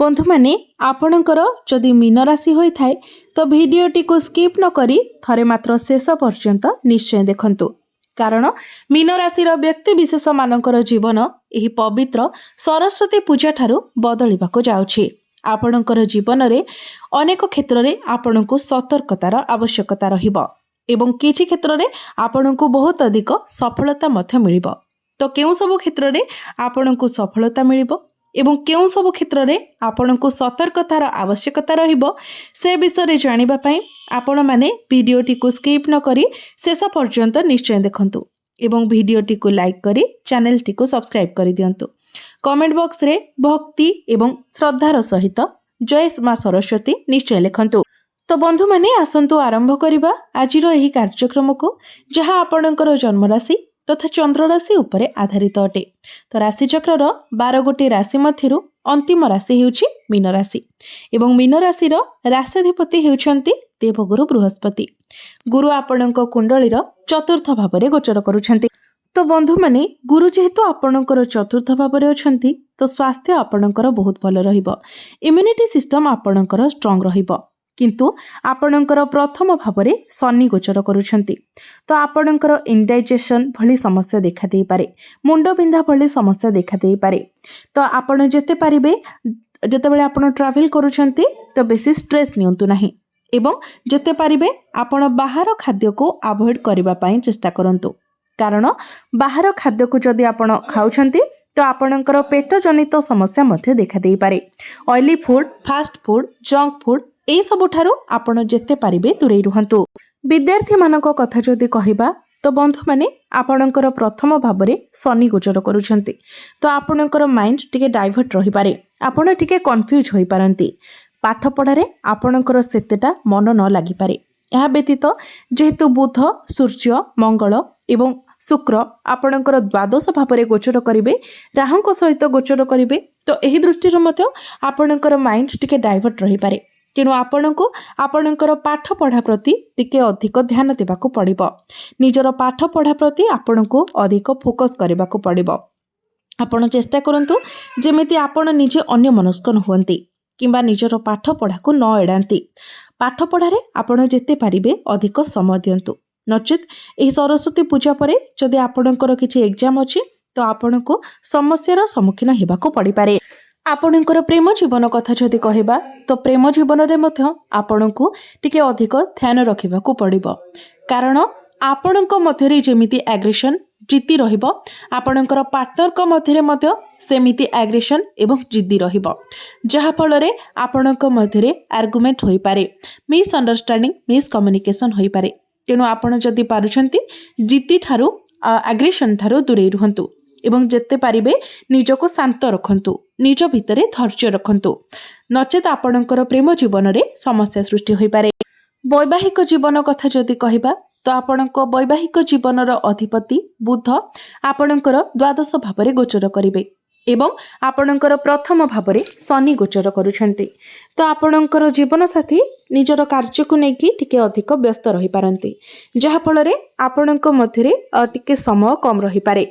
बंधु माने आपणकर जदि मीन राशि होता है तो भिडटी को स्किप न करी थरे मात्र शेष पर्यंत निश्चय देखंतु कारण मीन राशि व्यक्ति विशेष मानकर जीवन यही पवित्र सरस्वती पूजा ठारू बदलिबाको जाउछि। आपणकर जीवन में अनेक क्षेत्र में आपण को सतर्कतार आवश्यकता रहिबो एवं किछि क्षेत्र में आपण को बहुत अधिक सफलता मध्य मिलिबो। तो केउ सब क्षेत्र में आपण को सफलता मिलिबो एवं केउ सब क्षेत्र में आपण को सतर्कतार आवश्यकता रहिबो से विषय जानिबा पई आपण माने वीडियोटी को स्किप न करी शेष पर्यंत निश्चय देखंतु एवं वीडियोटी को लाइक करी चैनल टी को सब्सक्राइब करी दियंतु। कमेंट बॉक्स रे भक्ति एवं श्रद्धार सहित जय मां सरस्वती निश्चय लिखंतु। तो बंधु माने आसंतु आरंभ करिबा आजिर एही कार्यक्रम को जहां आपणकर जन्म राशि तथा चंद्र राशि उपरे आधारित अटे। तो राशि चक्र 12 गोटी राशि मध्यरु अंतिम राशि हेउछि मीन राशि एवं मीन राशि राशाधिपति हेउछंती देवगुरु बृहस्पति। गुरु आपणक कुंडलीर चतुर्थ भावरे गोचर करुछंती। तो बंधु माने गुरु जेहेतु आपणकर चतुर्थ भावरे अछंती तो स्वास्थ्य आपणकर बहुत भल रहिबो, इम्यूनिटी सिस्टम आपणकर स्ट्रांग रहिबो। किंतु आपणकर प्रथम भावरे शनि गोचर करुछंती तो आपणकर इंडाइजेशन भली समस्या देखा दे पारे, मुंड बिंधा भली समस्या देखा दे पारे। तो आपण जेते पारिबे जेतेबेले आपण ट्रैवल करुछंती तो बेसी स्ट्रेस नियंतु नाही एवं जेते पारिबे आपण बाहर खाद्य को अवॉइड करबा पई चेष्टा करंतु कारण बाहर खाद्य को जदि आपण खाउछंती तो आपणकर पेट जनित समस्या मध्य देखा दे पारे। Oily food, fast food, junk food ए सबुठारु आपण जेते पारिबे दूरे रुहंतु। विद्यार्थी मानक कथा जदि कहिबा तो बंधु माने आपणकर प्रथम भावरे शनि गोचर करुछंती तो आपणकर माइंड टिके डाइवर्ट रहि पारे, आपण टिके कंफ्यूज होई पारंती, पाठ पढ़ारे आपणकर सेतेटा मन न लागि पारे। यह व्यतीत जेहेतु बुध, सूर्य, मंगल एवं शुक्र आपणकर द्वादश भावरे गोचर करिवे, राहुंक सहित गोचर करिवे तो एही दृष्टि मध्य आपणकर माइंड टिके डाइवर्ट रहि पारे। तेणु आपणको आपणकर पाठ पढ़ा प्रति टिके अधिक ध्यान देबाको पड़िबो, निजर पाठ पढ़ा प्रति आपणको अधिक फोकस करबाको पड़िबो। आपण चेष्टा करंतु जेमिति आपण निजे अन्य मनस्क न हुअंती किंबा निजर पाठ पढ़ा को न एड़ांती। पाठ पढ़ारे आपण जेते पारिबे अधिक समय दियंतु, नचेत एही सरस्वती पूजा परे जदि आपणकर किछि एग्जाम अछि तो आपणको समस्यार सम्मुखीन हेबाको पड़ि पारे। आपणकर प्रेम जीवन कथा जदि कहबा तो प्रेम जीवन रे मध्य आपणको टिके अधिक ध्यान रखिबाको पड़िबो कारण आपणक मध्यरे जेमिति एग्रेशन जिद्दी रहिबो, आपणकर पार्टनर को मध्यरे मध्य सेमिति एग्रेशन एवं जिद्दी रहिबो जहा फल रे आपणक मध्यरे आर्गुमेंट होई पारे, मिस अंडरस्टैंडिंग, मिस कम्युनिकेशन होई पारे। तेणु आपण जदि पारुछंती जिद्दी ठारू एग्रेशन ठारू दूरे रुहंतु एवं जेते पारिबे निजको शांत रखंतु, निज भितरे धैर्य रखंतु, नचेत आपणकर प्रेम जीवन रे समस्या सृष्टि होई पारे। वैवाहिक जीवन कथा जदि कहबा तो आपणक वैवाहिक जीवनर अधिपति बुध आपणकर द्वादश भावरे गोचर करिवे एवं आपणकर प्रथम भावरे शनि गोचर करुछंती तो आपणकर जीवन साथी निजर कार्य को लेकिन टिके अधिक व्यस्त रही पारंती जहा फल रे आपणक मध्यरे टिके समय कम रही पारे।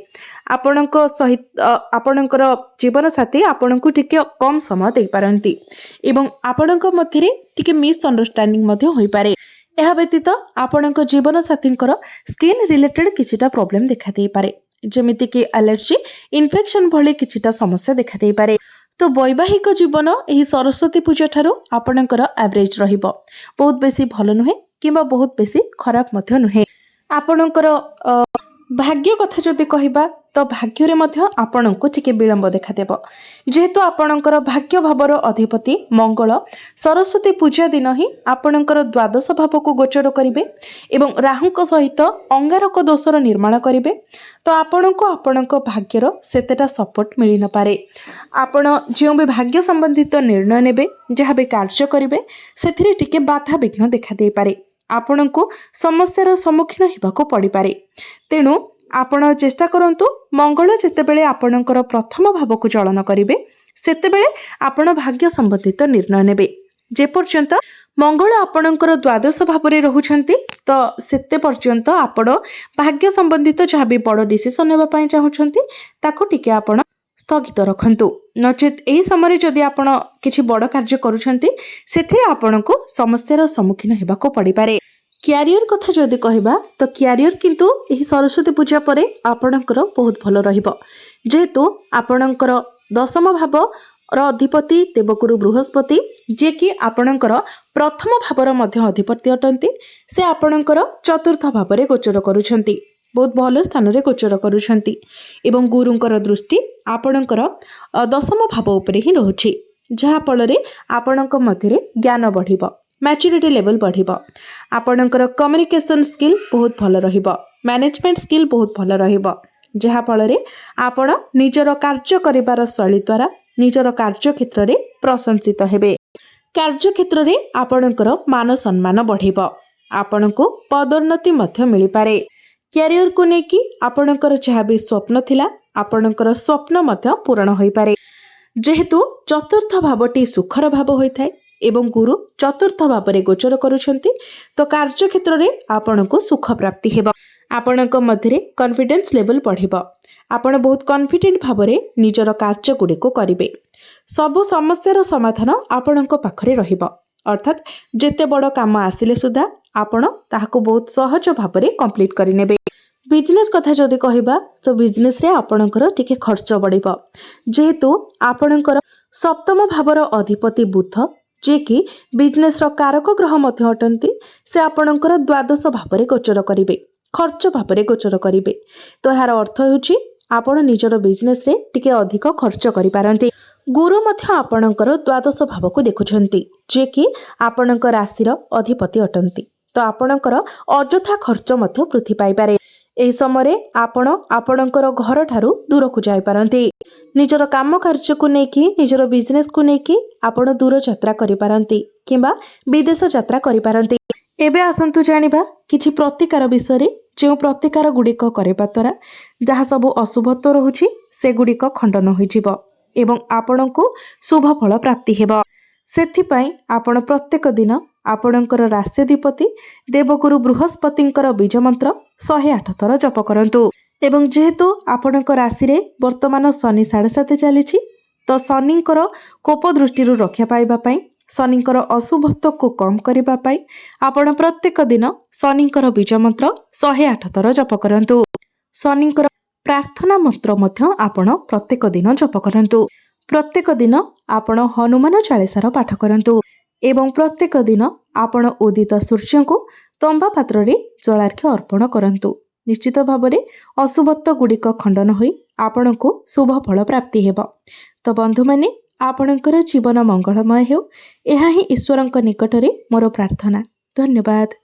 आपणक सहित आपणकर जीवन साथी आपणको टिके कम समय दे पारंती एवं आपणक मध्यरे टिके मिस अंडरस्टैंडिंग मध्य होई पारे। यह व्यतीत आपणक जीवन साथींकर स्किन रिलेटेड किछिटा प्रॉब्लम देखा दे पारे, जेमिति कि एलर्जी, इन्फेक्शन भली किछिटा समस्या देखा दे पारे। तो वैवाहिक जीवन एही सरस्वती पूजा ठारू आपणकर एवरेज रहिबो, बहुत बेसी भल नुहे किंबा बहुत बेसी खराब मध्य नुहे। आपणकर भाग्य कथा जदि कहबा तो भाग्य रे मध्य आपणको टिके विलंब देखा देबो जेहेतु आपणकर भाग्य भावर अधिपति मंगल सरस्वती पूजा दिन ही आपणकर द्वादश भाव को गोचर करिवे एवं राहुक सहित अंगारक दोषर निर्माण करिवे तो आपणको आपणक भाग्यर सेतेटा सपोर्ट मिली न पारे। आपण जो भी भाग्य संबंधित निर्णय नेबे, जहाँ भी कार्य करिवे सेथिरे टिके बाधा विघ्न देखा दे पारे, आपणको समस्यार सम्मुखीन हेबाको पड़ि पारे। तेणु आपण चेष्टा करंतु मंगल जेतेबेले आपणकर प्रथम भाव को चलन करिवे सेतेबेले आपण भाग्य संबंधित निर्णय नेबे। जे पर्यंत मंगल आपणकर द्वादश भावरे रहुछंती तो सेते पर्यंत आपण भाग्य संबंधित जहाँ भी बड़ डिसिजन नेबा पई चाहुछंती ताको टिके आपण स्थगित रखंतु नचेत एही समय जदि आपण किछि बड़ कार्य करूछंती सेथिरे आपणको समस्यार सम्मुखीन हेबाको पड़ी पारे। क्यारियर कथा जदि कहबा तो क्यारियर किंतु एही सरस्वती पूजा परे आपणकर बहुत भलो रहिबो जेहेतु आपणकर दशम भाव र अधिपति देवगुरु बृहस्पति जे कि आपणकर प्रथम भावर मध्य अधिपति अटंती से आपणकर चतुर्थ भावरे गोचर करूछंती बहुत भल स्थान रे गोचर करूछंती एवं गुरुंकर दृष्टि आपणकर दशम भाव उपरे ही रहुछि जहा फल रे आपणक मध्यरे ज्ञान बढ़िबो मैच्योरिटी लेवल बढ़िबो आपणकर कम्युनिकेशन स्किल बहुत भल रहिबो मैनेजमेंट स्किल बहुत भल रहिबो जहा फल रे आपण निजर कार्य करिवार शैली द्वारा निजर कार्य क्षेत्र रे प्रशंसित हेबे कार्य क्षेत्र रे आपणकर मान सम्मान बढ़िबो आपणको पदोन्नति मध्य मिली पारे क्यारियर को नेकी आपणकर जहा भी स्वप्न थिला आपणकर स्वप्न मध्य पूर्ण होई पारे जेहेतु चतुर्थ भावटी सुखर भाव होइथाय एवं गुरु चतुर्थ भावरे गोचर करूछंती तो कार्य क्षेत्र रे आपणको सुख प्राप्ति हेबो आपणक मध्यरे कॉन्फिडेंस लेवल बढ़िबो आपण बहुत कॉन्फिडेंट भावरे निजर कार्य गुड़िको करिवे सबु समस्यार समाधान आपणक पाखरे रहिबो अर्थात जेते बड़ काम आसिले सुधा आपण ताहाको बहुत सहज भावरे कंप्लीट करि नेबे बिजनेस कथा जदि कहबा तो बिजनेस रे आपणकर टिके खर्च बढ़िबो जेहेतु आपणकर सप्तम भावर अधिपति बुध जे कि बिजनेस रो कारक ग्रह मध्य अटंती से आपणकर द्वादश भावरे गोचर करिवे खर्च भावरे गोचर करिवे तो यार अर्थ होउची आपण निजर बिजनेस रे टिके अधिक खर्च करि पारंती गुरु मध्य आपणकर द्वादश भाव को देखुछंती जे कि आपणकर राशि रो अधिपति अटंती तो आपणकर अजथा खर्च मध्य वृद्धि पाई पारे एही समय आपण आपणकर घर ठारू दूर को जाई पारंती निजर काम कार्य को नेकी निजर बिजनेस को नेकी आपण दूर यात्रा करि पारंती किंबा विदेश यात्रा करि पारंती एबे आसंतु जानिबा किछि प्रतिकार विषय जो प्रतिकार गुड़िक करबा द्वारा जहाँ सब अशुभत्व रहुछि से गुड़िक खंडन होइजिबो एवं आपणको शुभ फल प्राप्ति हेबो सेथिपाई आपण प्रत्येक दिन आपणकर राष्ट्राधिपति देवगुरु बृहस्पतिंकर बीज मंत्र 108 थर जप करंतु एवं जेहेतु आपणक राशि रे वर्तमान शनि 7.5 चलीछि तो शनिंकर कोप दृष्टि रक्षा पाइबा पई शनिंकर अशुभत्व को कम करबा पई आपण प्रत्येक दिन शनिंकर बीज मंत्र 108 थर जप करंतु शनिंकर प्रार्थना मंत्र मध्य आपण प्रत्येक दिन जप करंतु प्रत्येक दिन आपण हनुमान चालीसार पाठ करंतु एवं प्रत्येक दिन आपण उदित सूर्य को तंबा पात्र रे जलार्घ्य अर्पण करंतु निश्चित भावरे अशुभत्व गुड़िक खंडन होई आपणको शुभ फल प्राप्ति हेबो तो बंधु माने आपणकर जीवन मंगलमय हेउ एहा ही ईश्वरंक निकटरे मोर प्रार्थना धन्यवाद।